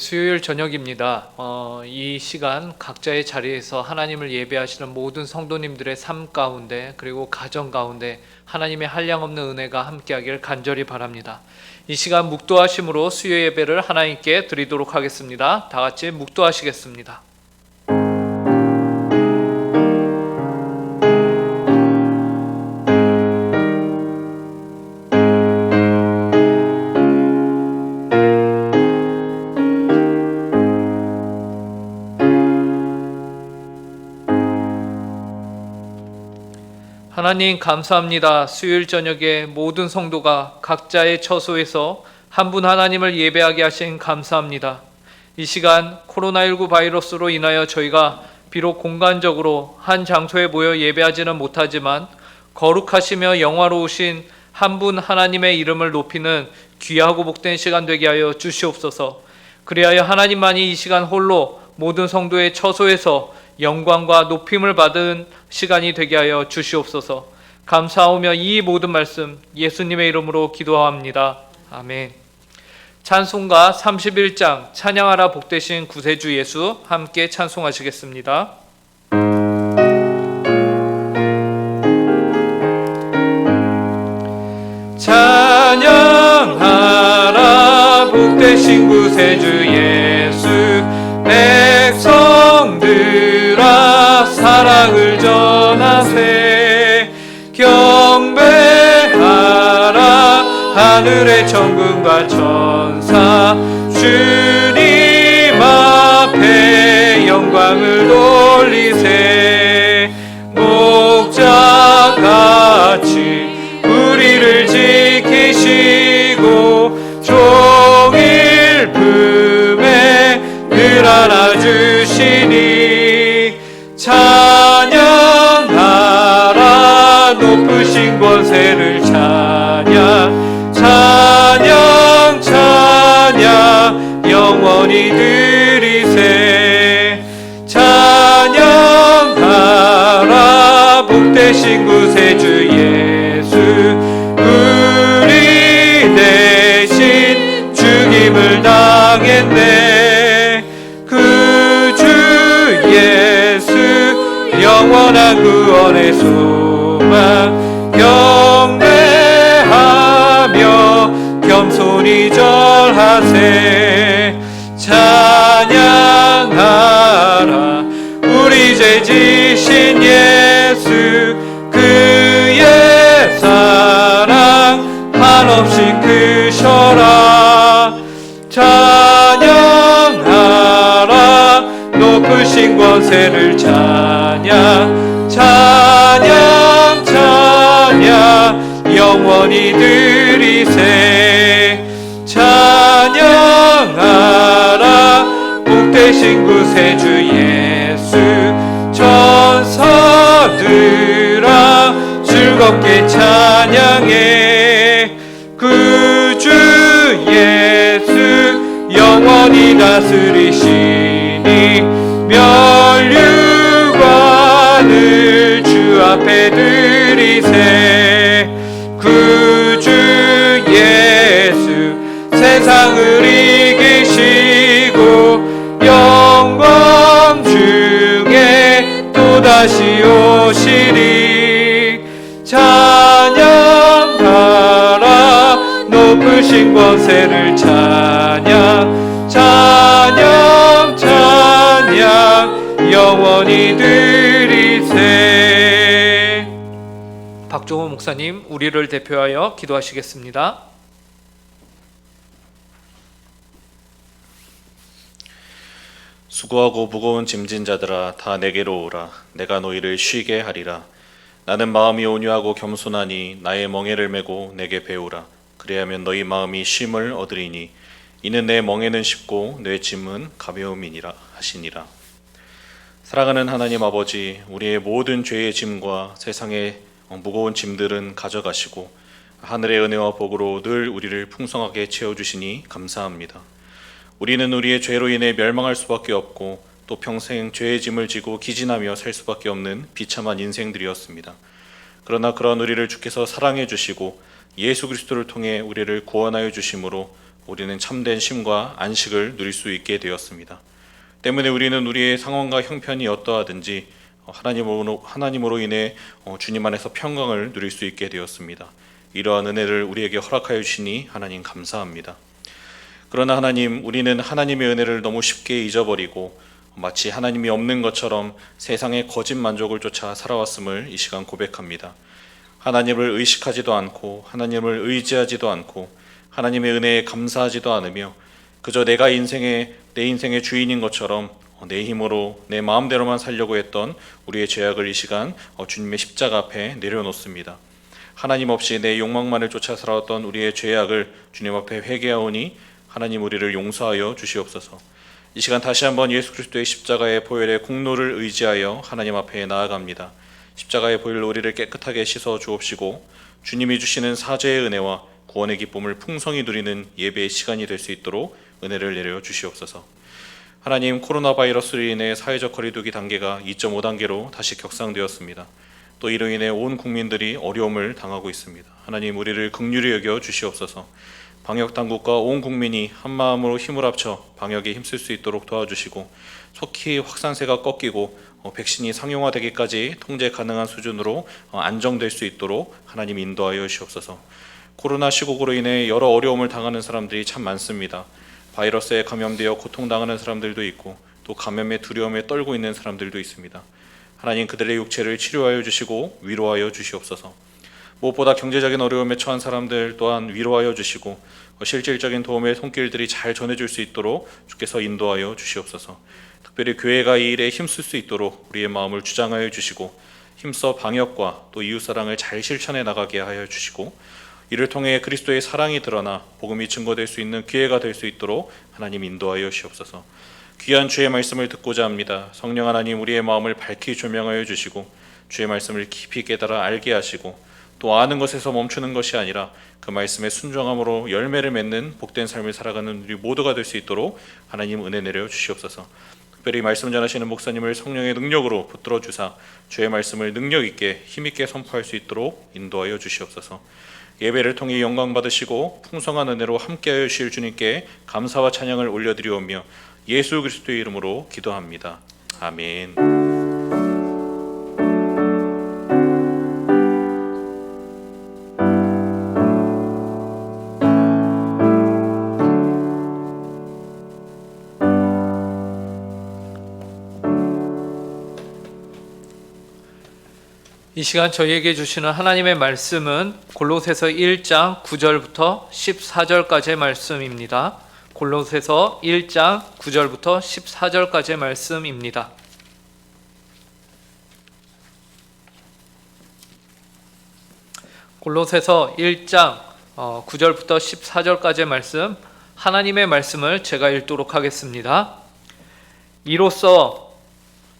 수요일 저녁입니다. 이 시간 각자의 자리에서 하나님을 예배하시는 모든 성도님들의 삶 가운데 그리고 가정 가운데 하나님의 한량없는 은혜가 함께하길 간절히 바랍니다. 이 시간 묵도하심으로 수요 예배를 하나님께 드리도록 하겠습니다. 다 같이 묵도하시겠습니다. 하나님 감사합니다. 수요일 저녁에 모든 성도가 각자의 처소에서 한 분 하나님을 예배하게 하신 감사합니다. 이 시간 코로나19 바이러스로 인하여 저희가 비록 공간적으로 한 장소에 모여 예배하지는 못하지만 거룩하시며 영화로우신 한 분 하나님의 이름을 높이는 귀하고 복된 시간 되게 하여 주시옵소서. 그리하여 하나님만이 이 시간 홀로 모든 성도의 처소에서 영광과 높임을 받은 시간이 되게 하여 주시옵소서. 감사하오며 이 모든 말씀 예수님의 이름으로 기도합니다. 아멘. 찬송가 31장 찬양하라 복되신 구세주 예수 함께 찬송하시겠습니다. 찬양하라 복되신 구세주 예수 백성들아 사랑을 전하세 경배하라 하늘의 천군과 천사 주님 앞에 영광을 돌리세 목자같이 우리를 지키시고 종일 품에 늘 안아주시니 찬양하라 높으신 권세를 찬양 찬양 찬양 영원히 드리세 찬양하라 복되신 구세주 예수 우리 대신 죽임을 당했네 그 주 예수 영원한 구원의 소망 경배하며 겸손히 절하세 찬양하라 우리 죄 지신 예수 그의 사랑 한없이 크셔라 찬양하라 높으신 권세를 찬양 찬양 찬양 영원히 드리세 찬양하라 복되신 구세주 예수 천사들아 즐겁게 찬양해 그 주 예수 영원히 다스리시니 면류관을 주 앞에 드리세 그 주 예수 세상을 이기시고 영광 중에 또다시 오시리 찬양하라 높으신 권세를 찬양 찬양 찬양 영원히 드리세. 박종호 목사님 우리를 대표하여 기도하시겠습니다. 수고하고 무거운 짐진 자들아 다 내게로 오라 내가 너희를 쉬게 하리라 나는 마음이 온유하고 겸손하니 나의 멍에를 메고 내게 배우라 그리하면 너희 마음이 쉼을 얻으리니 이는 내 멍에는 쉽고 내 짐은 가벼움이니라 하시니라. 사랑하는 하나님 아버지 우리의 모든 죄의 짐과 세상의 무거운 짐들은 가져가시고 하늘의 은혜와 복으로 늘 우리를 풍성하게 채워주시니 감사합니다. 우리는 우리의 죄로 인해 멸망할 수밖에 없고 또 평생 죄의 짐을 지고 기진하며 살 수밖에 없는 비참한 인생들이었습니다. 그러나 그런 우리를 주께서 사랑해 주시고 예수 그리스도를 통해 우리를 구원하여 주심으로 우리는 참된 쉼과 안식을 누릴 수 있게 되었습니다. 때문에 우리는 우리의 상황과 형편이 어떠하든지 하나님으로 인해 주님 안에서 평강을 누릴 수 있게 되었습니다. 이러한 은혜를 우리에게 허락하여 주시니 하나님 감사합니다. 그러나 하나님, 우리는 하나님의 은혜를 너무 쉽게 잊어버리고 마치 하나님이 없는 것처럼 세상의 거짓 만족을 쫓아 살아왔음을 이 시간 고백합니다. 하나님을 의식하지도 않고 하나님을 의지하지도 않고 하나님의 은혜에 감사하지도 않으며 그저 내 인생의 주인인 것처럼 내 힘으로 내 마음대로만 살려고 했던 우리의 죄악을 이 시간 주님의 십자가 앞에 내려놓습니다. 하나님 없이 내 욕망만을 쫓아 살아왔던 우리의 죄악을 주님 앞에 회개하오니 하나님 우리를 용서하여 주시옵소서. 이 시간 다시 한번 예수 그리스도의 십자가의 보혈의 공로를 의지하여 하나님 앞에 나아갑니다. 십자가의 보혈로 우리를 깨끗하게 씻어 주옵시고 주님이 주시는 사죄의 은혜와 구원의 기쁨을 풍성히 누리는 예배의 시간이 될 수 있도록 은혜를 내려 주시옵소서. 하나님, 코로나 바이러스로 인해 사회적 거리두기 단계가 2.5단계로 다시 격상되었습니다. 또 이로 인해 온 국민들이 어려움을 당하고 있습니다. 하나님, 우리를 긍휼히 여겨 주시옵소서. 방역 당국과 온 국민이 한마음으로 힘을 합쳐 방역에 힘쓸 수 있도록 도와주시고 속히 확산세가 꺾이고 백신이 상용화되기까지 통제 가능한 수준으로 안정될 수 있도록 하나님 인도하여 주시옵소서. 코로나 시국으로 인해 여러 어려움을 당하는 사람들이 참 많습니다. 바이러스에 감염되어 고통당하는 사람들도 있고 또 감염의 두려움에 떨고 있는 사람들도 있습니다. 하나님, 그들의 육체를 치료하여 주시고 위로하여 주시옵소서. 무엇보다 경제적인 어려움에 처한 사람들 또한 위로하여 주시고 실질적인 도움의 손길들이 잘 전해질 수 있도록 주께서 인도하여 주시옵소서. 특별히 교회가 이 일에 힘쓸 수 있도록 우리의 마음을 주장하여 주시고 힘써 방역과 또 이웃사랑을 잘 실천해 나가게 하여 주시고 이를 통해 그리스도의 사랑이 드러나 복음이 증거될 수 있는 기회가 될 수 있도록 하나님 인도하여 주시옵소서. 귀한 주의 말씀을 듣고자 합니다. 성령 하나님, 우리의 마음을 밝히 조명하여 주시고 주의 말씀을 깊이 깨달아 알게 하시고 또 아는 것에서 멈추는 것이 아니라 그 말씀에 순종함으로 열매를 맺는 복된 삶을 살아가는 우리 모두가 될 수 있도록 하나님 은혜 내려 주시옵소서. 특별히 말씀 전하시는 목사님을 성령의 능력으로 붙들어 주사 주의 말씀을 능력 있게 힘 있게 선포할 수 있도록 인도하여 주시옵소서. 예배를 통해 영광 받으시고 풍성한 은혜로 함께하여 주실 주님께 감사와 찬양을 올려드리오며 예수 그리스도의 이름으로 기도합니다. 아멘. 이 시간 저희에게 주시는 하나님의 말씀은 골로새서 1장 9절부터 14절까지의 말씀입니다. 골로새서 1장 9절부터 14절까지의 말씀입니다. 골로새서 1장 9절부터 14절까지의 말씀, 하나님의 말씀을 제가 읽도록 하겠습니다. 이로써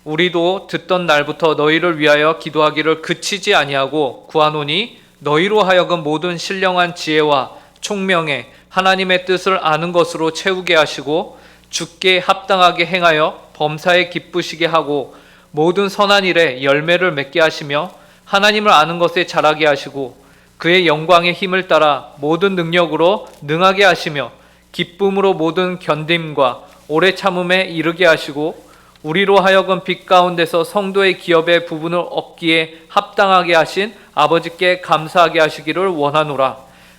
우리도 듣던 날부터 너희를 위하여 기도하기를 그치지 아니하고 구하노니 너희로 하여금 모든 신령한 지혜와 총명에 하나님의 뜻을 아는 것으로 채우게 하시고 주께 합당하게 행하여 범사에 기쁘시게 하고 모든 선한 일에 열매를 맺게 하시며 하나님을 아는 것에 자라게 하시고 그의 영광의 힘을 따라 모든 능력으로 능하게 하시며 기쁨으로 모든 견딤과 오래 참음에 이르게 하시고 우리로 하여금 빛 가운데서 성도의 기업의 부분을 얻기에 합당하게 하신 아버지께 감사하게 하시기를 원하노라.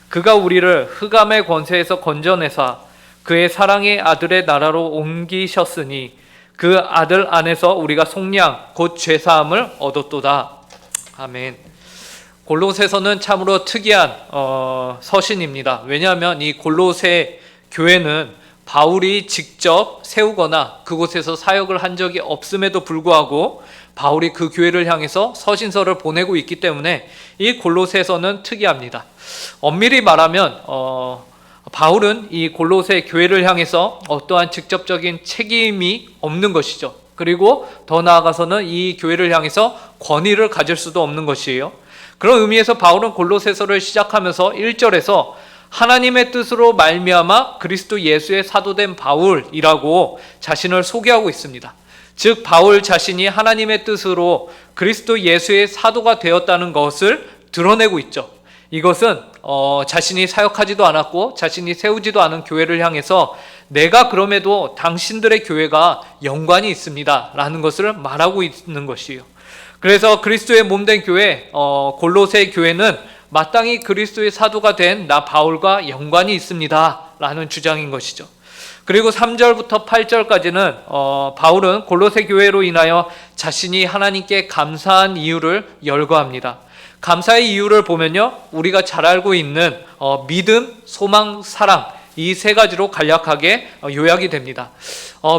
그가 우리를 흑암의 권세에서 건져내사 그의 사랑의 아들의 나라로 옮기셨으니 그 아들 안에서 우리가 속량 곧 죄사함을 얻었도다. 아멘. 골로새서는 참으로 특이한 서신입니다. 왜냐하면 이 골로새 교회는 바울이 직접 세우거나 그곳에서 사역을 한 적이 없음에도 불구하고 바울이 그 교회를 향해서 서신서를 보내고 있기 때문에 이 골로새서는 특이합니다. 엄밀히 말하면 바울은 이 골로새 교회를 향해서 어떠한 직접적인 책임이 없는 것이죠. 그리고 더 나아가서는 이 교회를 향해서 권위를 가질 수도 없는 것이에요. 그런 의미에서 바울은 골로새서를 시작하면서 1절에서 하나님의 뜻으로 말미암아 그리스도 예수의 사도된 바울이라고 자신을 소개하고 있습니다. 즉 바울 자신이 하나님의 뜻으로 그리스도 예수의 사도가 되었다는 것을 드러내고 있죠. 이것은 자신이 사역하지도 않았고 자신이 세우지도 않은 교회를 향해서 내가 그럼에도 당신들의 교회가 연관이 있습니다 라는 것을 말하고 있는 것이에요. 그래서 그리스도의 몸된 교회 골로새 교회는 마땅히 그리스도의 사도가 된 나 바울과 연관이 있습니다 라는 주장인 것이죠. 그리고 3절부터 8절까지는 바울은 골로새 교회로 인하여 자신이 하나님께 감사한 이유를 열거합니다. 감사의 이유를 보면요, 우리가 잘 알고 있는 믿음, 소망, 사랑, 이 세 가지로 간략하게 요약이 됩니다.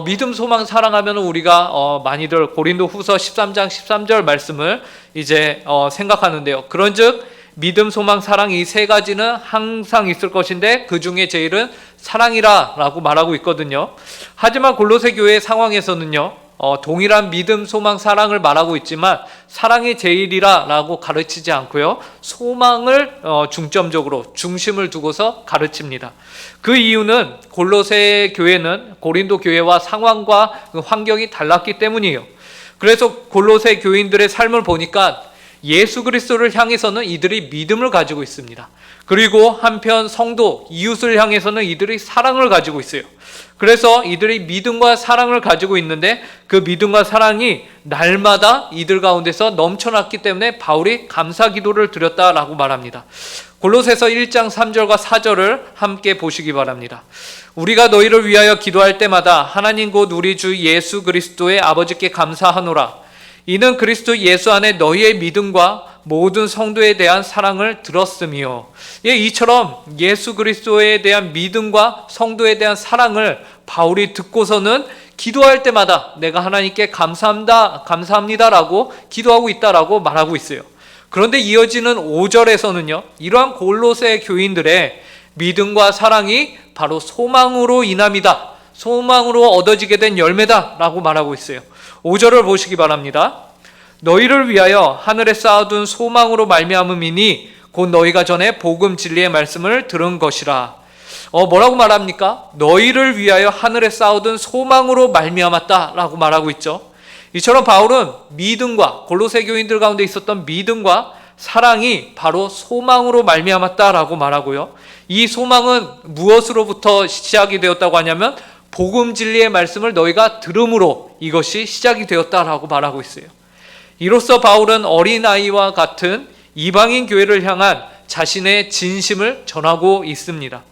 믿음, 소망, 사랑하면 우리가 많이들 고린도 후서 13장 13절 말씀을 이제 생각하는데요. 그런즉 믿음, 소망, 사랑 이 세 가지는 항상 있을 것인데 그 중에 제일은 사랑이라 라고 말하고 있거든요. 하지만 골로새 교회 상황에서는요, 동일한 믿음, 소망, 사랑을 말하고 있지만 사랑이 제일이라 라고 가르치지 않고요, 소망을 중점적으로 중심을 두고서 가르칩니다. 그 이유는 골로새 교회는 고린도 교회와 상황과 환경이 달랐기 때문이에요. 그래서 골로새 교인들의 삶을 보니까 예수 그리스도를 향해서는 이들이 믿음을 가지고 있습니다. 그리고 한편 성도, 이웃을 향해서는 이들이 사랑을 가지고 있어요. 그래서 이들이 믿음과 사랑을 가지고 있는데 그 믿음과 사랑이 날마다 이들 가운데서 넘쳐났기 때문에 바울이 감사 기도를 드렸다라고 말합니다. 골로새서 1장 3절과 4절을 함께 보시기 바랍니다. 우리가 너희를 위하여 기도할 때마다 하나님 곧 우리 주 예수 그리스도의 아버지께 감사하노라. 이는 그리스도 예수 안에 너희의 믿음과 모든 성도에 대한 사랑을 들었으며, 이처럼 예수 그리스도에 대한 믿음과 성도에 대한 사랑을 바울이 듣고서는 기도할 때마다 내가 하나님께 감사합니다라고 기도하고 있다라고 말하고 있어요. 그런데 이어지는 5절에서는요, 이러한 골로새 교인들의 믿음과 사랑이 바로 소망으로 인함이다, 소망으로 얻어지게 된 열매다라고 말하고 있어요. 5절을 보시기 바랍니다. 너희를 위하여 하늘에 쌓아둔 소망으로 말미암음이니 곧 너희가 전에 복음 진리의 말씀을 들은 것이라. 뭐라고 말합니까? 너희를 위하여 하늘에 쌓아둔 소망으로 말미암았다라고 말하고 있죠. 이처럼 바울은 믿음과, 골로새 교인들 가운데 있었던 믿음과 사랑이 바로 소망으로 말미암았다라고 말하고요. 이 소망은 무엇으로부터 시작이 되었다고 하냐면 복음 진리의 말씀을 너희가 들음으로 이것이 시작이 되었다라고 말하고 있어요. 이로써 바울은 어린아이와 같은 이방인 교회를 향한 자신의 진심을 전하고 있습니다.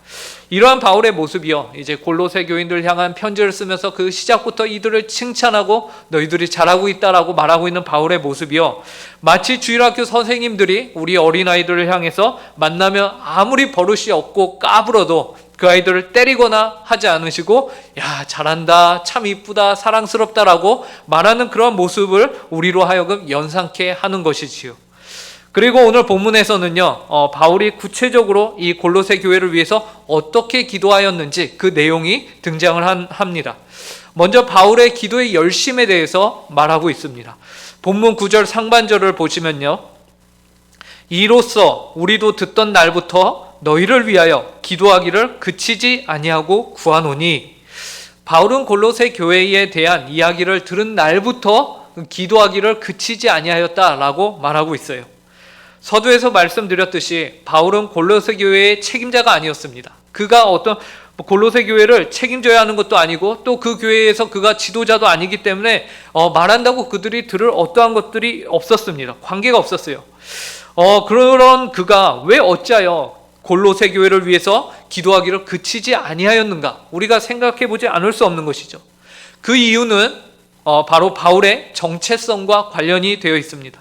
이러한 바울의 모습이요, 이제 골로새 교인들 향한 편지를 쓰면서 그 시작부터 이들을 칭찬하고 너희들이 잘하고 있다라고 말하고 있는 바울의 모습이요, 마치 주일학교 선생님들이 우리 어린아이들을 향해서 만나면 아무리 버릇이 없고 까불어도 그 아이들을 때리거나 하지 않으시고 야 잘한다, 참 이쁘다, 사랑스럽다라고 말하는 그런 모습을 우리로 하여금 연상케 하는 것이지요. 그리고 오늘 본문에서는요, 바울이 구체적으로 이 골로새 교회를 위해서 어떻게 기도하였는지 그 내용이 등장을 합니다. 먼저 바울의 기도의 열심에 대해서 말하고 있습니다. 본문 9절 상반절을 보시면요, 이로써 우리도 듣던 날부터 너희를 위하여 기도하기를 그치지 아니하고 구하노니. 바울은 골로새 교회에 대한 이야기를 들은 날부터 기도하기를 그치지 아니하였다라고 말하고 있어요. 서두에서 말씀드렸듯이 바울은 골로새 교회의 책임자가 아니었습니다. 그가 어떤 골로새 교회를 책임져야 하는 것도 아니고 또 그 교회에서 그가 지도자도 아니기 때문에 말한다고 그들이 들을 어떠한 것들이 없었습니다. 관계가 없었어요. 그런 그가 왜 어찌하여 골로새 교회를 위해서 기도하기를 그치지 아니하였는가? 우리가 생각해보지 않을 수 없는 것이죠. 그 이유는 바로 바울의 정체성과 관련이 되어 있습니다.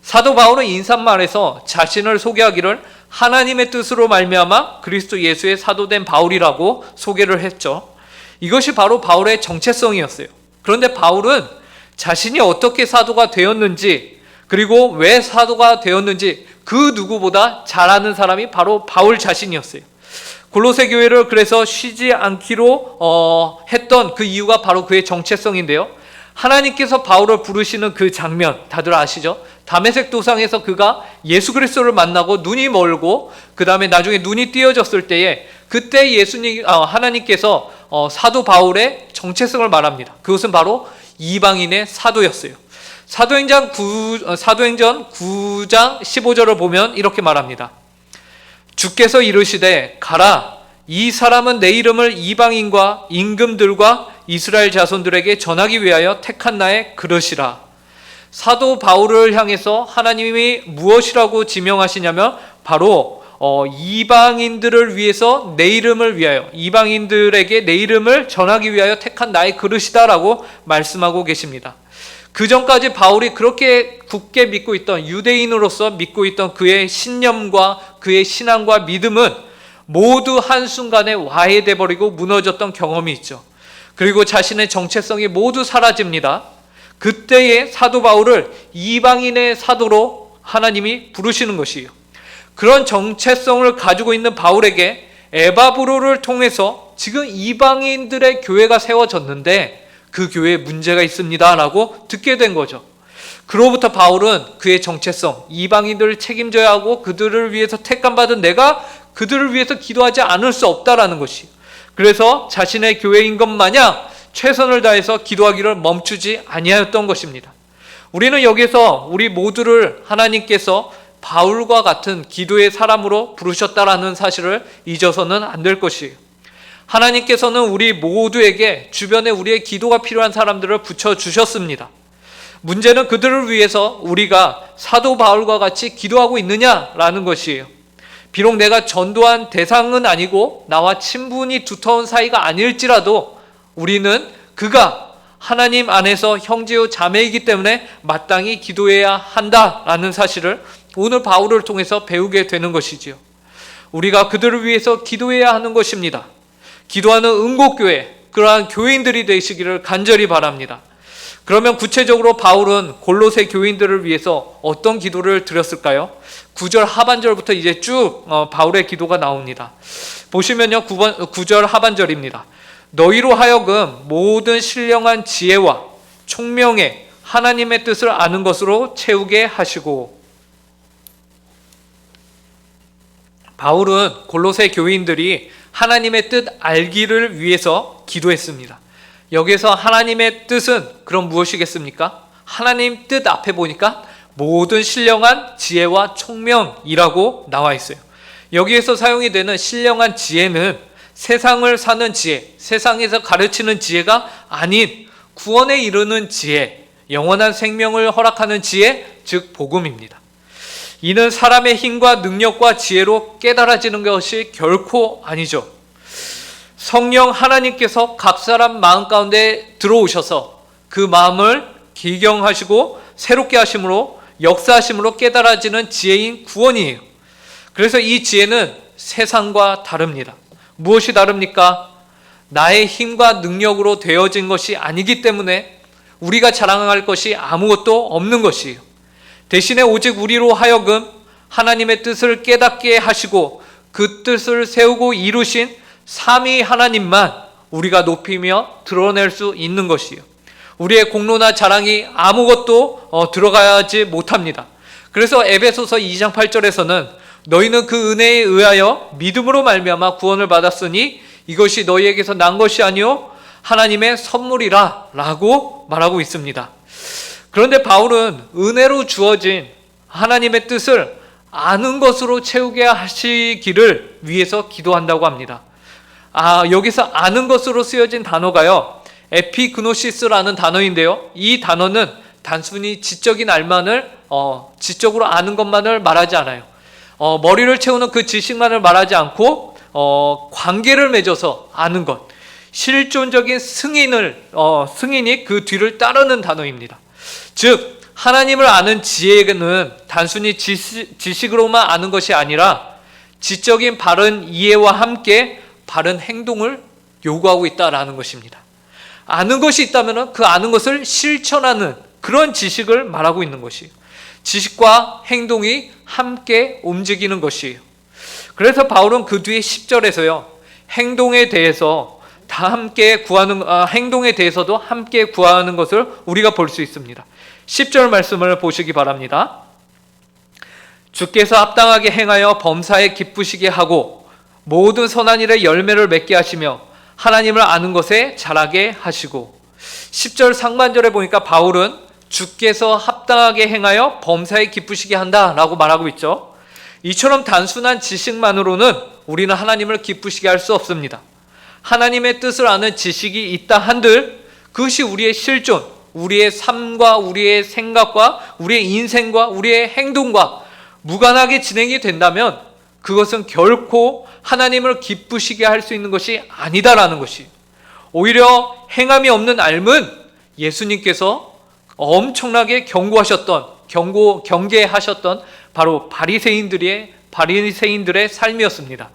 사도 바울은 인사말에서 자신을 소개하기를 하나님의 뜻으로 말미암아 그리스도 예수의 사도된 바울이라고 소개를 했죠. 이것이 바로 바울의 정체성이었어요. 그런데 바울은 자신이 어떻게 사도가 되었는지, 그리고 왜 사도가 되었는지 그 누구보다 잘 아는 사람이 바로 바울 자신이었어요. 골로새 교회를 그래서 쉬지 않기로 했던 그 이유가 바로 그의 정체성인데요. 하나님께서 바울을 부르시는 그 장면 다들 아시죠? 다메섹 도상에서 그가 예수 그리스도를 만나고 눈이 멀고 그 다음에 나중에 눈이 띄어졌을 때에 그때 하나님께서 사도 바울의 정체성을 말합니다. 그것은 바로 이방인의 사도였어요. 사도행전 9장 15절을 보면 이렇게 말합니다. 주께서 이르시되 가라, 이 사람은 내 이름을 이방인과 임금들과 이스라엘 자손들에게 전하기 위하여 택한 나의 그릇이라. 사도 바울을 향해서 하나님이 무엇이라고 지명하시냐면 바로 이방인들을 위해서 내 이름을 위하여, 이방인들에게 내 이름을 전하기 위하여 택한 나의 그릇이다라고 말씀하고 계십니다. 그 전까지 바울이 그렇게 굳게 믿고 있던, 유대인으로서 믿고 있던 그의 신념과 그의 신앙과 믿음은 모두 한순간에 와해돼 버리고 무너졌던 경험이 있죠. 그리고 자신의 정체성이 모두 사라집니다. 그때의 사도 바울을 이방인의 사도로 하나님이 부르시는 것이에요. 그런 정체성을 가지고 있는 바울에게 에바브로를 통해서 지금 이방인들의 교회가 세워졌는데 그 교회에 문제가 있습니다 라고 듣게 된 거죠. 그로부터 바울은 그의 정체성, 이방인들을 책임져야 하고 그들을 위해서 택함받은 내가 그들을 위해서 기도하지 않을 수 없다라는 것이, 그래서 자신의 교회인 것 마냥 최선을 다해서 기도하기를 멈추지 아니하였던 것입니다. 우리는 여기서 우리 모두를 하나님께서 바울과 같은 기도의 사람으로 부르셨다라는 사실을 잊어서는 안 될 것이에요. 하나님께서는 우리 모두에게 주변에 우리의 기도가 필요한 사람들을 붙여주셨습니다. 문제는 그들을 위해서 우리가 사도 바울과 같이 기도하고 있느냐라는 것이에요. 비록 내가 전도한 대상은 아니고 나와 친분이 두터운 사이가 아닐지라도 우리는 그가 하나님 안에서 형제요 자매이기 때문에 마땅히 기도해야 한다라는 사실을 오늘 바울을 통해서 배우게 되는 것이지요. 우리가 그들을 위해서 기도해야 하는 것입니다. 기도하는 응곡교회, 그러한 교인들이 되시기를 간절히 바랍니다. 그러면 구체적으로 바울은 골로새 교인들을 위해서 어떤 기도를 드렸을까요? 9절 하반절부터 이제 쭉 바울의 기도가 나옵니다. 보시면요, 9절 하반절입니다. 너희로 하여금 모든 신령한 지혜와 총명에 하나님의 뜻을 아는 것으로 채우게 하시고. 바울은 골로새 교인들이 하나님의 뜻 알기를 위해서 기도했습니다. 여기서 하나님의 뜻은 그럼 무엇이겠습니까? 하나님 뜻 앞에 보니까 모든 신령한 지혜와 총명이라고 나와 있어요. 여기에서 사용이 되는 신령한 지혜는 세상을 사는 지혜, 세상에서 가르치는 지혜가 아닌 구원에 이르는 지혜, 영원한 생명을 허락하는 지혜, 즉 복음입니다. 이는 사람의 힘과 능력과 지혜로 깨달아지는 것이 결코 아니죠. 성령 하나님께서 각 사람 마음 가운데 들어오셔서 그 마음을 기경하시고 새롭게 하심으로, 역사하심으로 깨달아지는 지혜인 구원이에요. 그래서 이 지혜는 세상과 다릅니다. 무엇이 다릅니까? 나의 힘과 능력으로 되어진 것이 아니기 때문에 우리가 자랑할 것이 아무것도 없는 것이에요. 대신에 오직 우리로 하여금 하나님의 뜻을 깨닫게 하시고 그 뜻을 세우고 이루신 삼위 하나님만 우리가 높이며 드러낼 수 있는 것이에요. 우리의 공로나 자랑이 아무것도 들어가지 못합니다. 그래서 에베소서 2장 8절에서는 너희는 그 은혜에 의하여 믿음으로 말미암아 구원을 받았으니 이것이 너희에게서 난 것이 아니요 하나님의 선물이라 라고 말하고 있습니다. 그런데 바울은 은혜로 주어진 하나님의 뜻을 아는 것으로 채우게 하시기를 위해서 기도한다고 합니다. 여기서 아는 것으로 쓰여진 단어가요, 에피그노시스라는 단어인데요. 이 단어는 단순히 지적인 알만을 지적으로 아는 것만을 말하지 않아요. 머리를 채우는 그 지식만을 말하지 않고 관계를 맺어서 아는 것, 실존적인 승인이 그 뒤를 따르는 단어입니다. 즉 하나님을 아는 지혜는 단순히 지식으로만 아는 것이 아니라 지적인 바른 이해와 함께 바른 행동을 요구하고 있다라는 것입니다. 아는 것이 있다면 그 아는 것을 실천하는 그런 지식을 말하고 있는 것이에요. 지식과 행동이 함께 움직이는 것이에요. 그래서 바울은 그 뒤에 10절에서요, 행동에 대해서도 함께 구하는 것을 우리가 볼 수 있습니다. 10절 말씀을 보시기 바랍니다. 주께서 합당하게 행하여 범사에 기쁘시게 하고 모든 선한 일에 열매를 맺게 하시며 하나님을 아는 것에 자라게 하시고. 10절 상반절에 보니까 바울은 주께서 합당하게 행하여 범사에 기쁘시게 한다라고 말하고 있죠. 이처럼 단순한 지식만으로는 우리는 하나님을 기쁘시게 할 수 없습니다. 하나님의 뜻을 아는 지식이 있다 한들 그것이 우리의 실존, 우리의 삶과 우리의 생각과 우리의 인생과 우리의 행동과 무관하게 진행이 된다면 그것은 결코 하나님을 기쁘시게 할 수 있는 것이 아니다라는 것이, 오히려 행함이 없는 삶은 예수님께서 엄청나게 경계하셨던 바로 바리새인들의 삶이었습니다.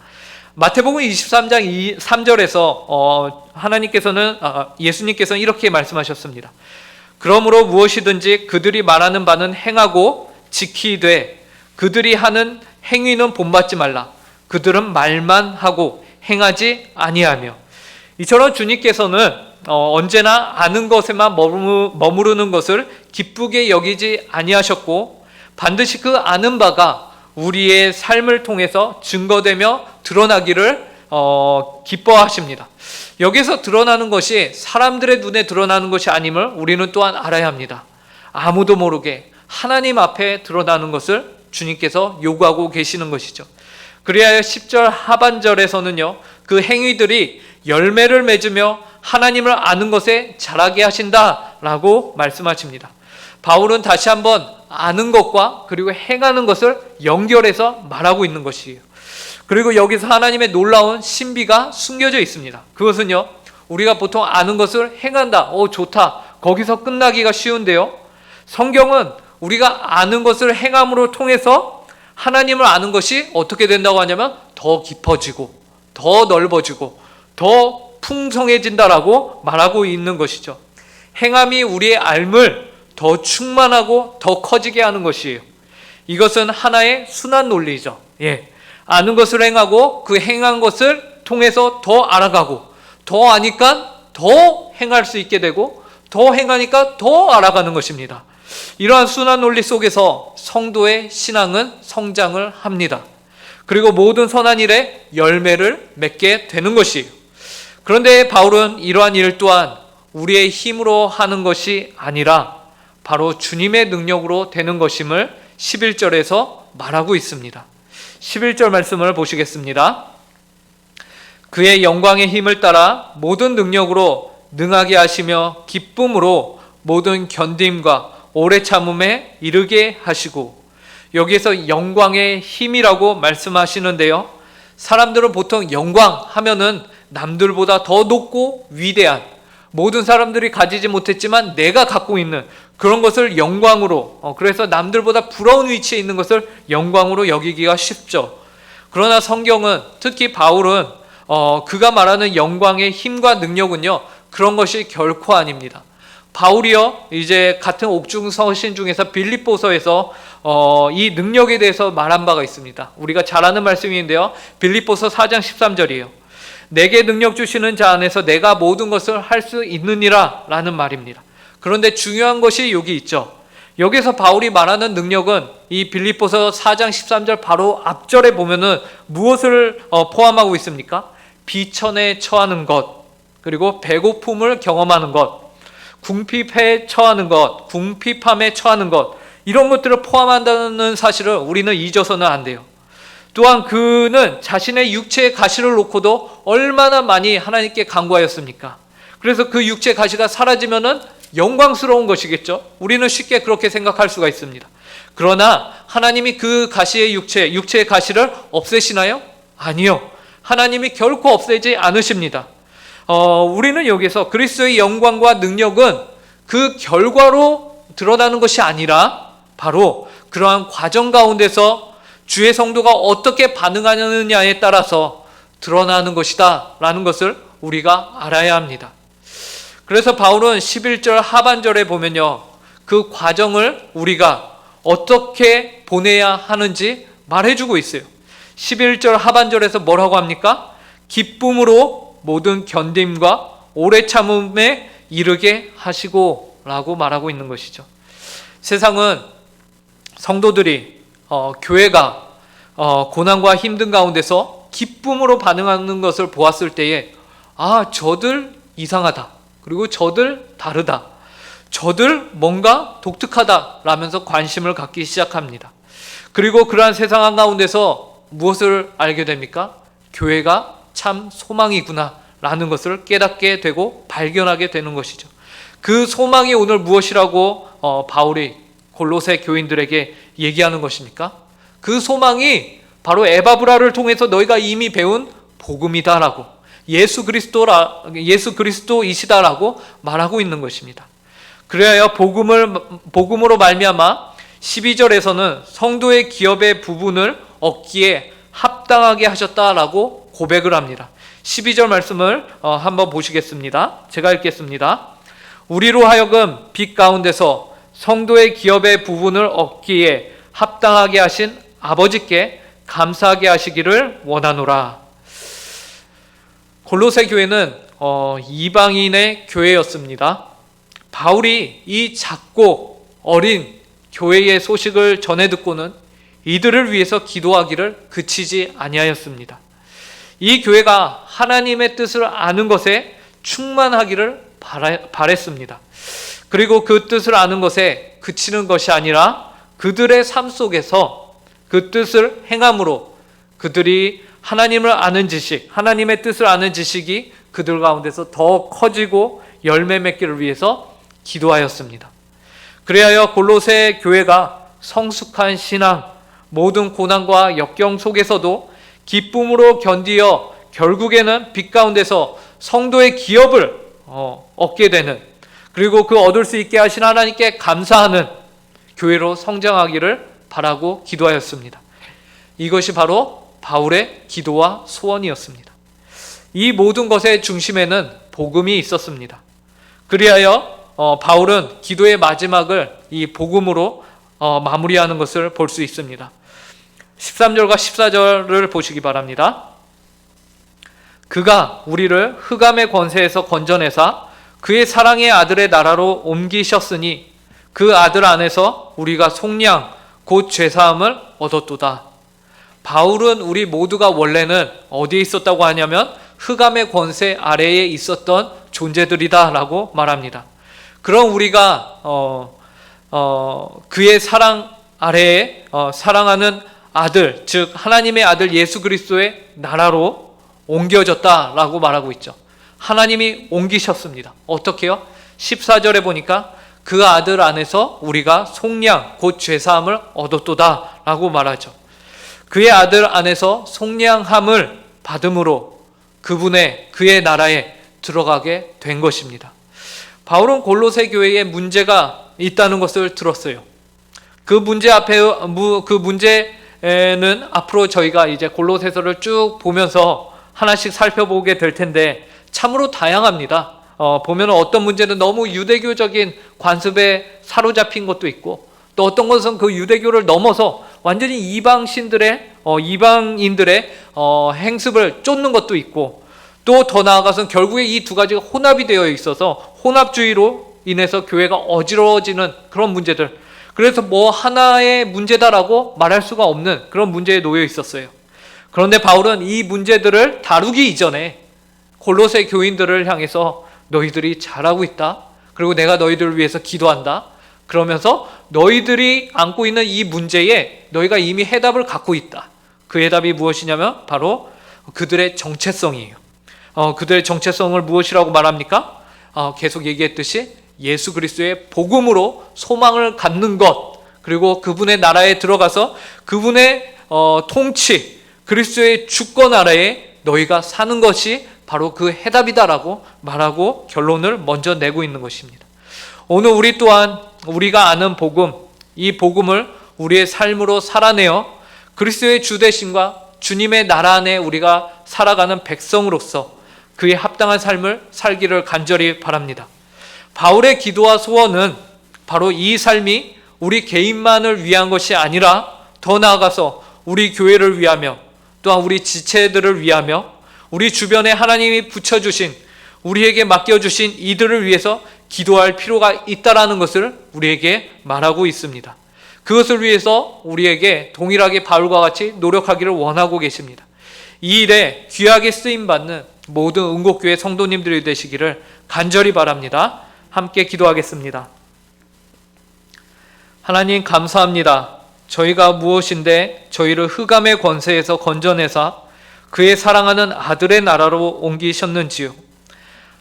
마태복음 23장 3절에서 예수님께서는 이렇게 말씀하셨습니다. 그러므로 무엇이든지 그들이 말하는 바는 행하고 지키되 그들이 하는 행위는 본받지 말라. 그들은 말만 하고 행하지 아니하며. 이처럼 주님께서는 언제나 아는 것에만 머무르는 것을 기쁘게 여기지 아니하셨고 반드시 그 아는 바가 우리의 삶을 통해서 증거되며 드러나기를 기뻐하십니다. 여기서 드러나는 것이 사람들의 눈에 드러나는 것이 아님을 우리는 또한 알아야 합니다. 아무도 모르게 하나님 앞에 드러나는 것을 주님께서 요구하고 계시는 것이죠. 그래야 10절 하반절에서는요, 그 행위들이 열매를 맺으며 하나님을 아는 것에 자라게 하신다라고 말씀하십니다. 바울은 다시 한번 아는 것과 그리고 행하는 것을 연결해서 말하고 있는 것이에요. 그리고 여기서 하나님의 놀라운 신비가 숨겨져 있습니다. 그것은요, 우리가 보통 아는 것을 행한다, 좋다, 거기서 끝나기가 쉬운데요, 성경은 우리가 아는 것을 행함으로 통해서 하나님을 아는 것이 어떻게 된다고 하냐면 더 깊어지고 더 넓어지고 더 풍성해진다라고 말하고 있는 것이죠. 행함이 우리의 삶을 더 충만하고 더 커지게 하는 것이에요. 이것은 하나의 순환 논리죠. 아는 것을 행하고 그 행한 것을 통해서 더 알아가고, 더 아니까 더 행할 수 있게 되고, 더 행하니까 더 알아가는 것입니다. 이러한 순환 논리 속에서 성도의 신앙은 성장을 합니다. 그리고 모든 선한 일에 열매를 맺게 되는 것이에요. 그런데 바울은 이러한 일 또한 우리의 힘으로 하는 것이 아니라 바로 주님의 능력으로 되는 것임을 11절에서 말하고 있습니다. 11절 말씀을 보시겠습니다. 그의 영광의 힘을 따라 모든 능력으로 능하게 하시며 기쁨으로 모든 견딤과 오래 참음에 이르게 하시고. 여기에서 영광의 힘이라고 말씀하시는데요, 사람들은 보통 영광 하면은 남들보다 더 높고 위대한, 모든 사람들이 가지지 못했지만 내가 갖고 있는 그런 것을 영광으로, 그래서 남들보다 부러운 위치에 있는 것을 영광으로 여기기가 쉽죠. 그러나 성경은, 특히 바울은 그가 말하는 영광의 힘과 능력은요, 그런 것이 결코 아닙니다. 바울이요, 이제 같은 옥중 서신 중에서 빌립보서에서 이 능력에 대해서 말한 바가 있습니다. 우리가 잘 아는 말씀인데요, 빌립보서 4장 13절이에요. 내게 능력 주시는 자 안에서 내가 모든 것을 할 수 있느니라 라는 말입니다. 그런데 중요한 것이 여기 있죠. 여기서 바울이 말하는 능력은 이 빌립보서 4장 13절 바로 앞절에 보면은 무엇을 포함하고 있습니까? 비천에 처하는 것, 그리고 배고픔을 경험하는 것, 궁핍에 처하는 것, 궁핍함에 처하는 것, 이런 것들을 포함한다는 사실을 우리는 잊어서는 안 돼요. 또한 그는 자신의 육체의 가시를 놓고도 얼마나 많이 하나님께 간구하였습니까? 그래서 그 육체의 가시가 사라지면은 영광스러운 것이겠죠. 우리는 쉽게 그렇게 생각할 수가 있습니다. 그러나 하나님이 그 가시의 육체의 가시를 없애시나요? 아니요. 하나님이 결코 없애지 않으십니다. 우리는 여기서 그리스도의 영광과 능력은 그 결과로 드러나는 것이 아니라 바로 그러한 과정 가운데서 주의 성도가 어떻게 반응하느냐에 따라서 드러나는 것이다 라는 것을 우리가 알아야 합니다. 그래서 바울은 11절 하반절에 보면요, 그 과정을 우리가 어떻게 보내야 하는지 말해주고 있어요. 11절 하반절에서 뭐라고 합니까? 기쁨으로 모든 견딤과 오래 참음에 이르게 하시고 라고 말하고 있는 것이죠. 세상은 성도들이 교회가 고난과 힘든 가운데서 기쁨으로 반응하는 것을 보았을 때에 저들 이상하다, 그리고 저들 다르다, 저들 뭔가 독특하다 라면서 관심을 갖기 시작합니다. 그리고 그러한 세상 한가운데서 무엇을 알게 됩니까? 교회가 참 소망이구나 라는 것을 깨닫게 되고 발견하게 되는 것이죠. 그 소망이 오늘 무엇이라고 바울이 골로새 교인들에게 얘기하는 것입니까? 그 소망이 바로 에바브라를 통해서 너희가 이미 배운 복음이다라고, 예수 그리스도이시다라고 말하고 있는 것입니다. 그래야 복음으로 말미암아 12절에서는 성도의 기업의 부분을 얻기에 합당하게 하셨다라고 고백을 합니다. 12절 말씀을 한번 보시겠습니다. 제가 읽겠습니다. 우리로 하여금 빛 가운데서 성도의 기업의 부분을 얻기에 합당하게 하신 아버지께 감사하게 하시기를 원하노라. 골로새 교회는 이방인의 교회였습니다. 바울이 이 작고 어린 교회의 소식을 전해 듣고는 이들을 위해서 기도하기를 그치지 아니하였습니다. 이 교회가 하나님의 뜻을 아는 것에 충만하기를 바랬습니다. 그리고 그 뜻을 아는 것에 그치는 것이 아니라 그들의 삶 속에서 그 뜻을 행함으로 그들이 하나님을 아는 지식, 하나님의 뜻을 아는 지식이 그들 가운데서 더 커지고 열매 맺기를 위해서 기도하였습니다. 그리하여 골로새 교회가 성숙한 신앙, 모든 고난과 역경 속에서도 기쁨으로 견디어 결국에는 빛 가운데서 성도의 기업을 얻게 되는, 그리고 그 얻을 수 있게 하신 하나님께 감사하는 교회로 성장하기를 바라고 기도하였습니다. 이것이 바로 바울의 기도와 소원이었습니다. 이 모든 것의 중심에는 복음이 있었습니다. 그리하여 바울은 기도의 마지막을 이 복음으로 마무리하는 것을 볼 수 있습니다. 13절과 14절을 보시기 바랍니다. 그가 우리를 흑암의 권세에서 건져내사 그의 사랑의 아들의 나라로 옮기셨으니 그 아들 안에서 우리가 속량 곧 죄사함을 얻었도다. 바울은 우리 모두가 원래는 어디에 있었다고 하냐면 흑암의 권세 아래에 있었던 존재들이다 라고 말합니다. 그럼 우리가 그의 사랑 아래에 사랑하는 아들, 즉 하나님의 아들 예수 그리스도의 나라로 옮겨졌다라고 말하고 있죠. 하나님이 옮기셨습니다. 어떻게요? 14절에 보니까 그 아들 안에서 우리가 속량 곧 죄사함을 얻었도다 라고 말하죠. 그의 아들 안에서 속량함을 받음으로 그의 나라에 들어가게 된 것입니다. 바울은 골로새 교회에 문제가 있다는 것을 들었어요. 그 문제는 앞으로 저희가 이제 골로새서를 쭉 보면서 하나씩 살펴보게 될 텐데 참으로 다양합니다. 보면 어떤 문제는 너무 유대교적인 관습에 사로잡힌 것도 있고, 또 어떤 것은 그 유대교를 넘어서 완전히 이방인들의 행습을 쫓는 것도 있고, 또 더 나아가서는 결국에 이 두 가지가 혼합이 되어 있어서 혼합주의로 인해서 교회가 어지러워지는 그런 문제들, 그래서 뭐 하나의 문제다라고 말할 수가 없는 그런 문제에 놓여 있었어요. 그런데 바울은 이 문제들을 다루기 이전에 골로새 교인들을 향해서 너희들이 잘하고 있다, 그리고 내가 너희들을 위해서 기도한다, 그러면서 너희들이 안고 있는 이 문제에 너희가 이미 해답을 갖고 있다. 그 해답이 무엇이냐면 바로 그들의 정체성이에요. 그들의 정체성을 무엇이라고 말합니까? 계속 얘기했듯이 예수 그리스도의 복음으로 소망을 갖는 것, 그리고 그분의 나라에 들어가서 그분의 통치, 그리스도의 주권 아래에 너희가 사는 것이 바로 그 해답이다라고 말하고 결론을 먼저 내고 있는 것입니다. 오늘 우리 또한 우리가 아는 복음, 이 복음을 우리의 삶으로 살아내어 그리스도의 주 되심과 주님의 나라 안에 우리가 살아가는 백성으로서 그에 합당한 삶을 살기를 간절히 바랍니다. 바울의 기도와 소원은 바로 이 삶이 우리 개인만을 위한 것이 아니라 더 나아가서 우리 교회를 위하며 또한 우리 지체들을 위하며 우리 주변에 하나님이 붙여주신, 우리에게 맡겨주신 이들을 위해서 기도할 필요가 있다라는 것을 우리에게 말하고 있습니다. 그것을 위해서 우리에게 동일하게 바울과 같이 노력하기를 원하고 계십니다. 이 일에 귀하게 쓰임받는 모든 은곡교회 성도님들이 되시기를 간절히 바랍니다. 함께 기도하겠습니다. 하나님 감사합니다. 저희가 무엇인데 저희를 흑암의 권세에서 건져내사 그의 사랑하는 아들의 나라로 옮기셨는지요.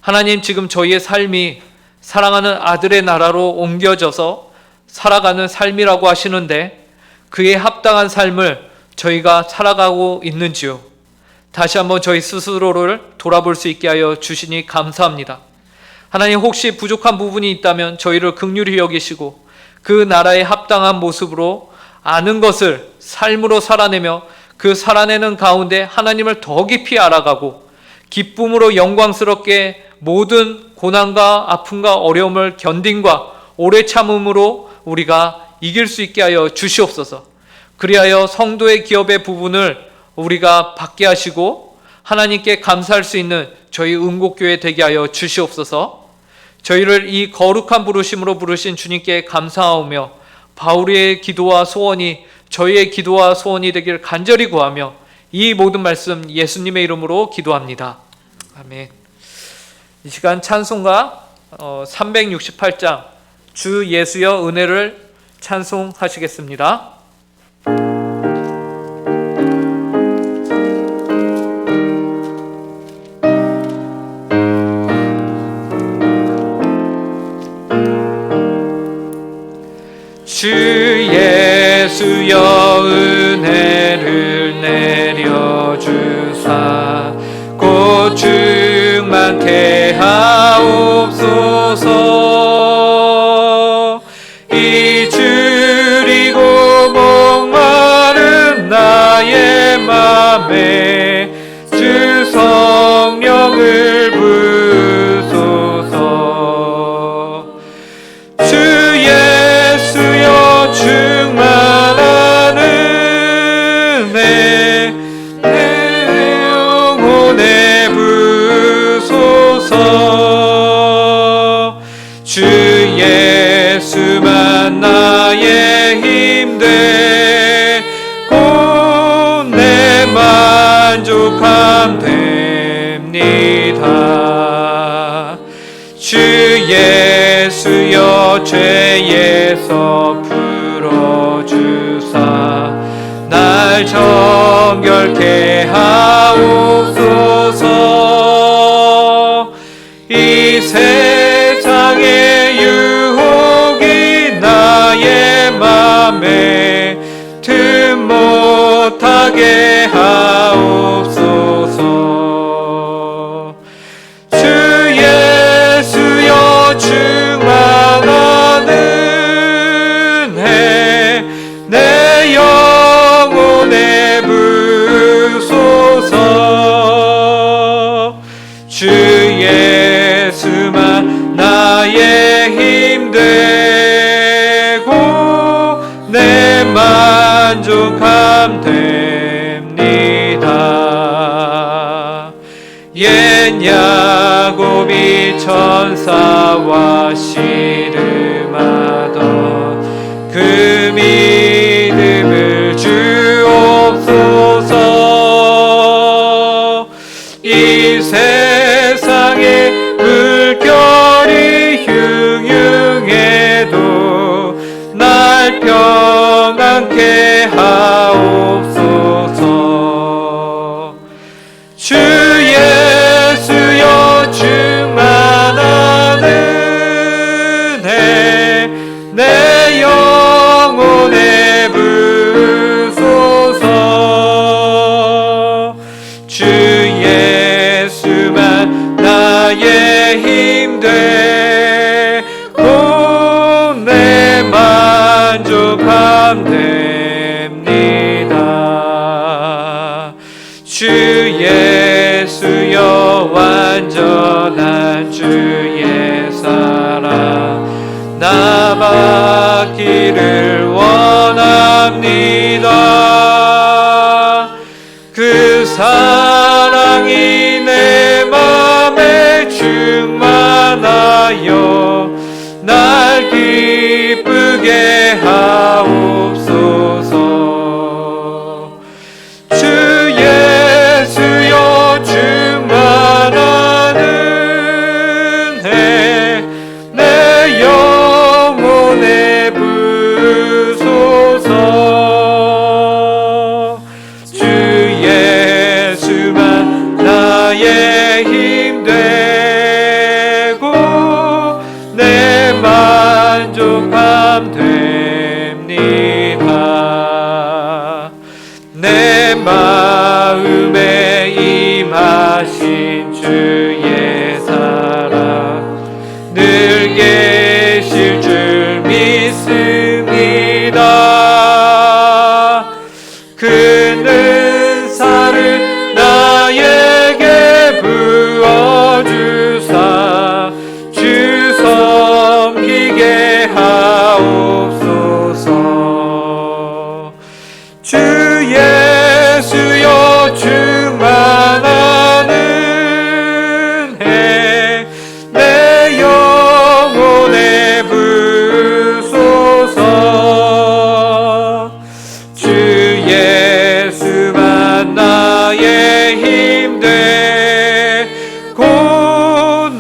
하나님, 지금 저희의 삶이 사랑하는 아들의 나라로 옮겨져서 살아가는 삶이라고 하시는데 그에 합당한 삶을 저희가 살아가고 있는지요. 다시 한번 저희 스스로를 돌아볼 수 있게 하여 주시니 감사합니다. 하나님, 혹시 부족한 부분이 있다면 저희를 긍휼히 여기시고 그 나라에 합당한 모습으로 아는 것을 삶으로 살아내며 그 살아내는 가운데 하나님을 더 깊이 알아가고 기쁨으로 영광스럽게 모든 고난과 아픔과 어려움을 견딘과 오래 참음으로 우리가 이길 수 있게 하여 주시옵소서. 그리하여 성도의 기업의 부분을 우리가 받게 하시고 하나님께 감사할 수 있는 저희 응곡교회 되게 하여 주시옵소서. 저희를 이 거룩한 부르심으로 부르신 주님께 감사하오며 바울의 기도와 소원이 저희의 기도와 소원이 되길 간절히 구하며 이 모든 말씀 예수님의 이름으로 기도합니다. 아멘. 이 시간 찬송가 368장 주 예수여 은혜를 찬송하시겠습니다. 주 예수여 은혜를 내려주사 곧 충만케 하옵소서. 이주리고 목마른 나의 맘에 주 성령을 부소서. 주 예수여 충만한 은혜 내 영혼에 부소서. 주 예수만 나의 힘되 곧 내 만족함 됩니다. 주 예수여 죄에서 풀어주사 날 정결케 하옵소서. 이 세상의 유혹이 나의 맘에 틈 못하게 하옵소서. 주 예수여 충만한 은혜 내 영혼에 부소서. 주 예수만 나의 힘되고 내 만족함 됩니다. 옛 야곱이 천사와 씨름하던 그 믿음을 주옵소서. 이 세상에 물결이 흉흉해도 날 평안케 하옵소서. 주 예수여 충만한 은혜 내 영혼에 부소서. 주 예수만 나의 힘되 곧 내 만족함 됩니다. 주 예수여 완전한 주의 사랑 나 받기를 원합니다. 그 사랑이 내 맘에 충만하여 날 기쁘게 하옵소서. 주 예수여 충만한 은혜 내 영혼에 부소서. 만족함 됩니다. 내 마음에 임하신 주의 사랑 늘 계실 줄 믿습니다. 그 은사를 나에게 부어주사 주 섬기게 하옵소서. 주 예수여 충만한 은혜 내 영혼에 부소서. 주 예수만 나의 힘돼 곧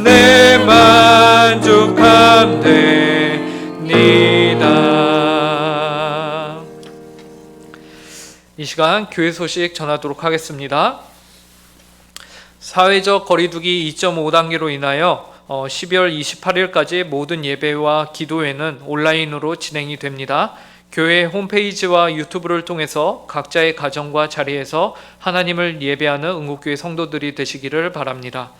내 만족함 됩니다. 이 시간 교회 소식 전하도록 하겠습니다. 사회적 거리두기 2.5단계로 인하여 12월 28일까지 모든 예배와 기도회는 온라인으로 진행이 됩니다. 교회 홈페이지와 유튜브를 통해서 각자의 가정과 자리에서 하나님을 예배하는 응국교회 성도들이 되시기를 바랍니다.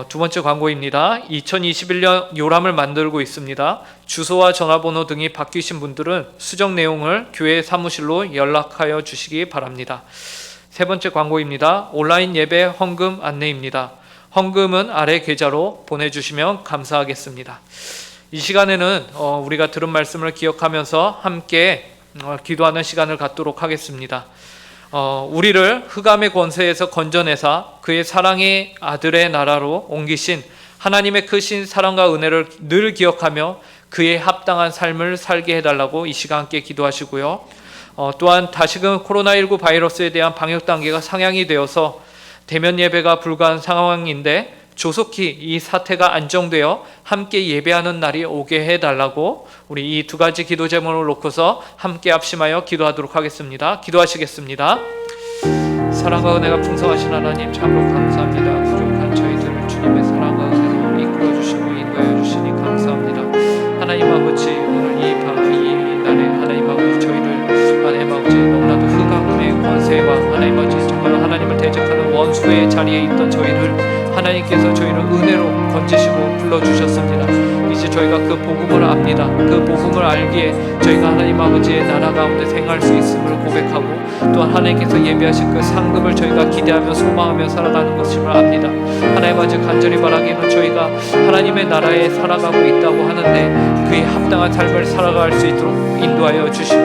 두 번째 광고입니다. 2021년 요람을 만들고 있습니다. 주소와 전화번호 등이 바뀌신 분들은 수정 내용을 교회 사무실로 연락하여 주시기 바랍니다. 세 번째 광고입니다. 온라인 예배 헌금 안내입니다. 헌금은 아래 계좌로 보내주시면 감사하겠습니다. 이 시간에는 우리가 들은 말씀을 기억하면서 함께 기도하는 시간을 갖도록 하겠습니다. 우리를 흑암의 권세에서 건져내사 그의 사랑의 아들의 나라로 옮기신 하나님의 크신 사랑과 은혜를 늘 기억하며 그에 합당한 삶을 살게 해달라고 이 시간 함께 기도하시고요. 또한 다시금 코로나19 바이러스에 대한 방역 단계가 상향이 되어서 대면 예배가 불가한 상황인데 조속히 이 사태가 안정되어 함께 예배하는 날이 오게 해달라고 우리 이 두 가지 기도 제목을 놓고서 함께 합심하여 기도하도록 하겠습니다. 기도하시겠습니다. 사랑과 은혜가 풍성하신 하나님 참으로 감사합니다. 부족한 저희들을 주님의 사랑과 은혜로 이끌어주시고 인도하여 주시니 감사합니다. 하나님 아버지 오늘 이 날에 하나님 아버지 저희를 하나님 아버지 너무나도 흑암의 권세와 하나님 아버지 정말로 하나님을 대적하는 원수의 자리에 있던 저희를 하나님께서 저희를 은혜로 건지시고 불러주셨습니다. 이제 저희가 그 복음을 압니다. 그 복음을 알기에 저희가 하나님 아버지의 나라 가운데 생활할 수 있음을 고백하고 또한 하나님께서 예비하신 그 상급을 저희가 기대하며 소망하며 살아가는 것임을 압니다. 하나님 아버지 간절히 바라기는 저희가 하나님의 나라에 살아가고 있다고 하는데 그에 합당한 삶을 살아갈 수 있도록 인도하여 주시고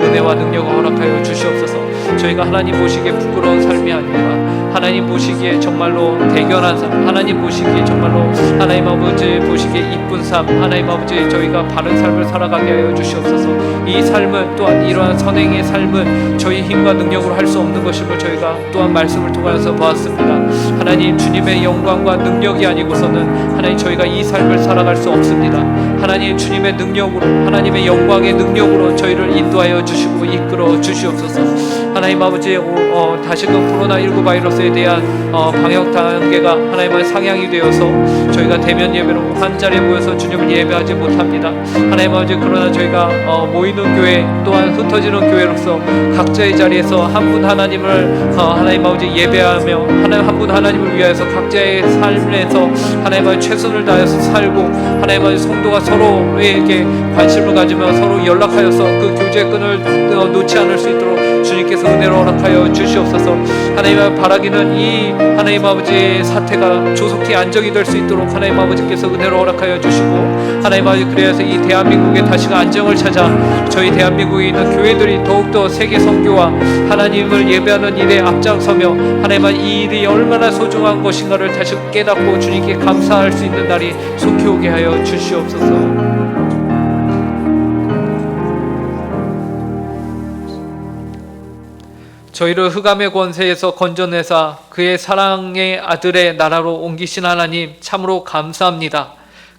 은혜와 능력을 허락하여 주시옵소서. 저희가 하나님 보시기에 부끄러운 삶이 아니라 하나님 보시기에 정말로 대견한 삶, 하나님 보시기에 정말로 하나님 아버지 보시기에 이쁜 삶, 하나님 아버지 저희가 바른 삶을 살아가게 하여 주시옵소서. 이 삶은 또한 이러한 선행의 삶은 저희 힘과 능력으로 할 수 없는 것임을 저희가 또한 말씀을 통하여서 보았습니다. 하나님 주님의 영광과 능력이 아니고서는 하나님 저희가 이 삶을 살아갈 수 없습니다. 하나님 주님의 능력으로 하나님의 영광의 능력으로 저희를 인도하여 주시고 이끌어 주시옵소서. 하나님 아버지 다시금 코로나19 바이러스에 대한 방역 단계가 하나님의 상향이 되어서 저희가 대면 예배로 한 자리에 모여서 주님을 예배하지 못합니다. 하나님 아버지 그러나 저희가 모이는 교회 또한 흩어지는 교회로서 각자의 자리에서 한 분 하나님을 하나님 아버지 예배하며 하나님 한 분 하나님을 위하여서 각자의 삶에서 하나님 아버지 최선을 다해서 살고 하나님 아버지 성도가 서로에게 관심을 가지며 서로 연락하여서 그 교제의 끈을 놓지 않을 수 있도록 주님께서 은혜로 허락하여 주시옵소서. 하나님 바라기는 이 하나님 아버지의 사태가 조속히 안정이 될 수 있도록 하나님 아버지께서 은혜로 허락하여 주시고 하나님 아버지 그래서 이 대한민국에 다시가 안정을 찾아 저희 대한민국에 있는 교회들이 더욱더 세계 선교와 하나님을 예배하는 일에 앞장서며 하나님 아버지 이 일이 얼마나 소중한 것인가를 다시 깨닫고 주님께 감사할 수 있는 날이 속히 오게 하여 주시옵소서. 저희를 흑암의 권세에서 건져내사 그의 사랑의 아들의 나라로 옮기신 하나님 참으로 감사합니다.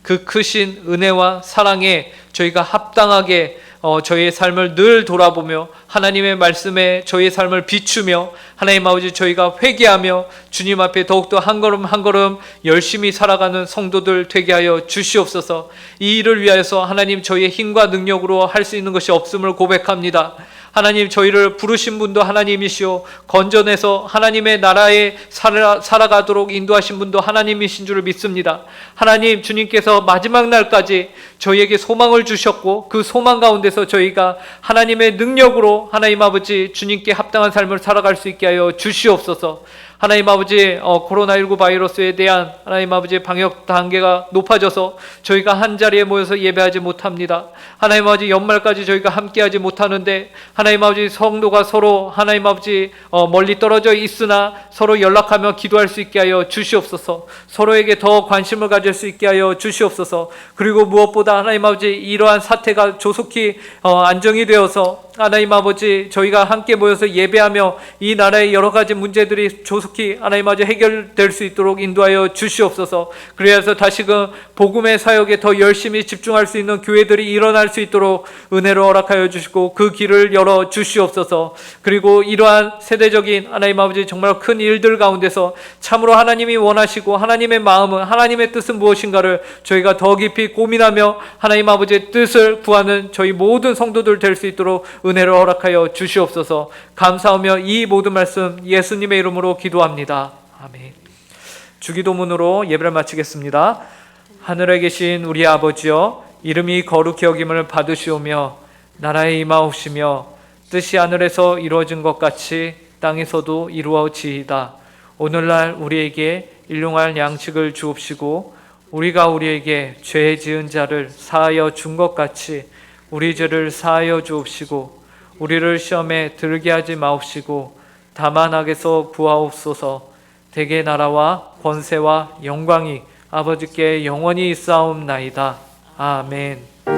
그 크신 은혜와 사랑에 저희가 합당하게 저희의 삶을 늘 돌아보며 하나님의 말씀에 저희의 삶을 비추며 하나님 아버지 저희가 회개하며 주님 앞에 더욱더 한 걸음 한 걸음 열심히 살아가는 성도들 되게 하여 주시옵소서. 이 일을 위하여서 하나님 저희의 힘과 능력으로 할 수 있는 것이 없음을 고백합니다. 하나님 저희를 부르신 분도 하나님이시오 건져내서 하나님의 나라에 살아가도록 인도하신 분도 하나님이신 줄을 믿습니다. 하나님 주님께서 마지막 날까지 저희에게 소망을 주셨고 그 소망 가운데서 저희가 하나님의 능력으로 하나님 아버지 주님께 합당한 삶을 살아갈 수 있게 하여 주시옵소서. 하나님 아버지 코로나19 바이러스에 대한 하나님 아버지 방역 단계가 높아져서 저희가 한자리에 모여서 예배하지 못합니다. 하나님 아버지 연말까지 저희가 함께하지 못하는데 하나님 아버지 성도가 서로 하나님 아버지 멀리 떨어져 있으나 서로 연락하며 기도할 수 있게 하여 주시옵소서. 서로에게 더 관심을 가질 수 있게 하여 주시옵소서. 그리고 무엇보다 하나님 아버지 이러한 사태가 조속히 안정이 되어서 하나님 아버지 저희가 함께 모여서 예배하며 이 나라의 여러 가지 문제들이 조속히 하나님 아버지 해결될 수 있도록 인도하여 주시옵소서. 그래서 다시금 복음의 사역에 더 열심히 집중할 수 있는 교회들이 일어날 수 있도록 은혜로 허락하여 주시고 그 길을 열어 주시옵소서. 그리고 이러한 세대적인 하나님 아버지 정말 큰 일들 가운데서 참으로 하나님이 원하시고 하나님의 마음은 하나님의 뜻은 무엇인가를 저희가 더 깊이 고민하며 하나님 아버지의 뜻을 구하는 저희 모든 성도들 될 수 있도록 은혜를 허락하여 주시옵소서. 감사하며 이 모든 말씀 예수님의 이름으로 기도합니다. 아멘. 주기도문으로 예배를 마치겠습니다. 하늘에 계신 우리 아버지여 이름이 거룩히 여김을 받으시오며 나라에 임하옵시며 뜻이 하늘에서 이루어진 것 같이 땅에서도 이루어지이다. 오늘날 우리에게 일용할 양식을 주옵시고 우리가 우리에게 죄 지은 자를 사하여 준 것 같이 우리 죄를 사하여 주옵시고 우리를 시험에 들게 하지 마옵시고 다만 악에서 구하옵소서. 대개 나라와 권세와 영광이 아버지께 영원히 있사옵나이다. 아멘.